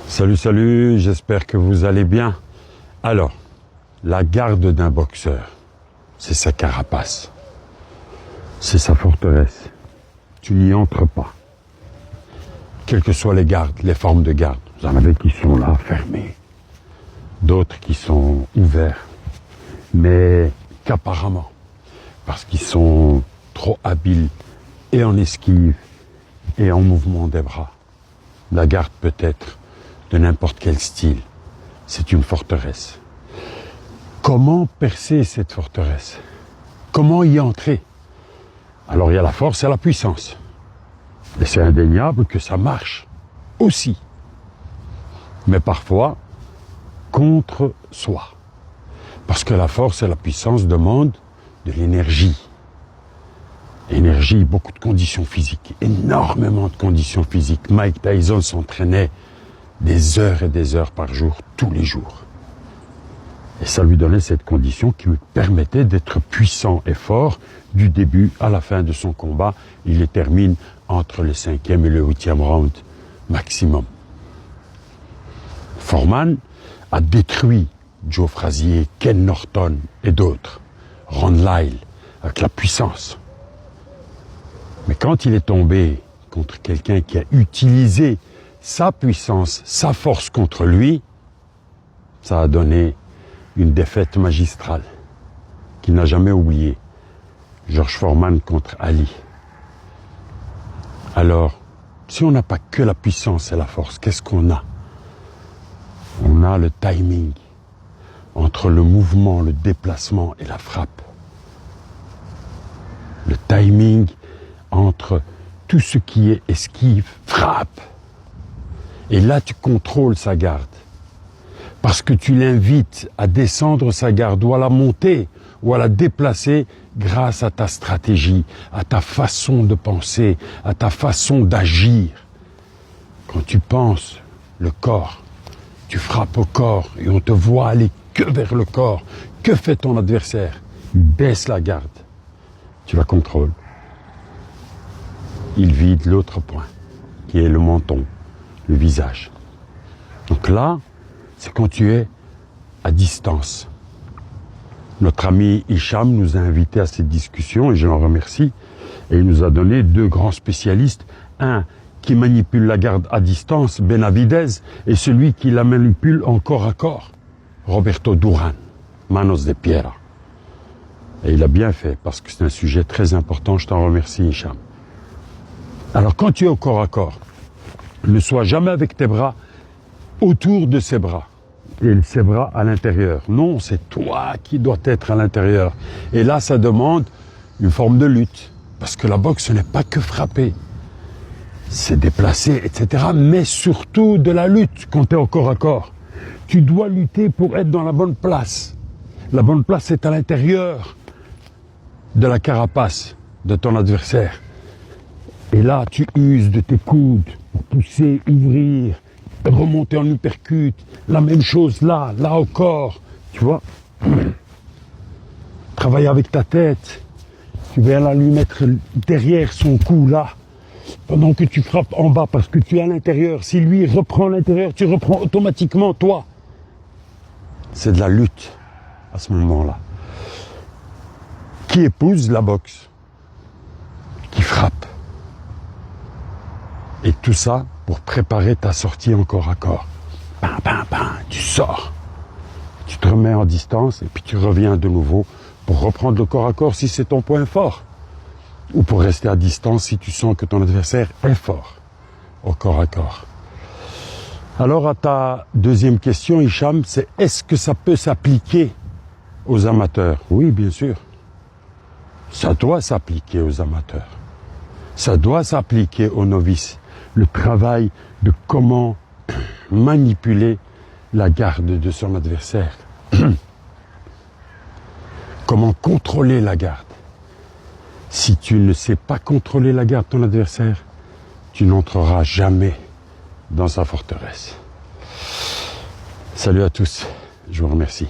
Salut, j'espère que vous allez bien. Alors, la garde d'un boxeur, c'est sa carapace, c'est sa forteresse. Tu n'y entres pas. Quelles que soient les gardes, les formes de garde, vous en avez qui sont là, fermés, d'autres qui sont ouverts, mais qu'apparemment, parce qu'ils sont trop habiles et en esquive et en mouvement des bras. La garde peut être de n'importe quel style. C'est une forteresse. Comment percer cette forteresse? Comment y entrer? Alors il y a la force et la puissance. Et c'est indéniable que ça marche aussi. Mais parfois, contre soi. Parce que la force et la puissance demandent de l'énergie. Énergie, beaucoup de conditions physiques, énormément de conditions physiques. Mike Tyson s'entraînait des heures et des heures par jour, tous les jours. Et ça lui donnait cette condition qui lui permettait d'être puissant et fort du début à la fin de son combat. Il les termine entre le 5e et le 8e round maximum. Foreman a détruit Joe Frazier, Ken Norton et d'autres. Ron Lyle, avec la puissance. Mais quand il est tombé contre quelqu'un qui a utilisé sa puissance, sa force contre lui, ça a donné une défaite magistrale qu'il n'a jamais oubliée. George Foreman contre Ali. Alors, si on n'a pas que la puissance et la force, qu'est-ce qu'on a? On a le timing entre le mouvement, le déplacement et la frappe. Le timing entre tout ce qui est esquive, frappe. Et là, tu contrôles sa garde. Parce que tu l'invites à descendre sa garde ou à la monter ou à la déplacer grâce à ta stratégie, à ta façon de penser, à ta façon d'agir. Quand tu penses le corps, tu frappes au corps et on te voit aller que vers le corps. Que fait ton adversaire? Il baisse la garde. Tu la contrôles. Il vide l'autre point, qui est le menton, le visage. Donc là, c'est quand tu es à distance. Notre ami Hicham nous a invités à cette discussion, et je l'en remercie, et il nous a donné deux grands spécialistes, un qui manipule la garde à distance, Benavidez, et celui qui la manipule en corps à corps, Roberto Duran, Manos de Piedra. Et il a bien fait, parce que c'est un sujet très important, je t'en remercie Hicham. Alors quand tu es au corps à corps, ne sois jamais avec tes bras autour de ses bras et ses bras à l'intérieur. Non, c'est toi qui dois être à l'intérieur. Et là, ça demande une forme de lutte. Parce que la boxe, ce n'est pas que frapper. C'est déplacer, etc. Mais surtout de la lutte quand tu es au corps à corps. Tu dois lutter pour être dans la bonne place. La bonne place, c'est à l'intérieur de la carapace de ton adversaire. Et là, tu uses de tes coudes pour pousser, ouvrir, remonter en uppercut. La même chose là au corps. Tu vois? Travaille avec ta tête. Tu viens là lui mettre derrière son cou là. Pendant que tu frappes en bas parce que tu es à l'intérieur. Si lui reprend l'intérieur, tu reprends automatiquement toi. C'est de la lutte à ce moment-là. Qui épouse la boxe? Qui frappe? Et tout ça pour préparer ta sortie en corps à corps. Tu sors. Tu te remets en distance et puis tu reviens de nouveau pour reprendre le corps à corps si c'est ton point fort. Ou pour rester à distance si tu sens que ton adversaire est fort au corps à corps. Alors à ta deuxième question, Hicham, c'est est-ce que ça peut s'appliquer aux amateurs? Oui, bien sûr. Ça doit s'appliquer aux amateurs. Ça doit s'appliquer aux novices. Le travail de comment manipuler la garde de son adversaire. Comment contrôler la garde. Si tu ne sais pas contrôler la garde de ton adversaire, tu n'entreras jamais dans sa forteresse. Salut à tous, je vous remercie.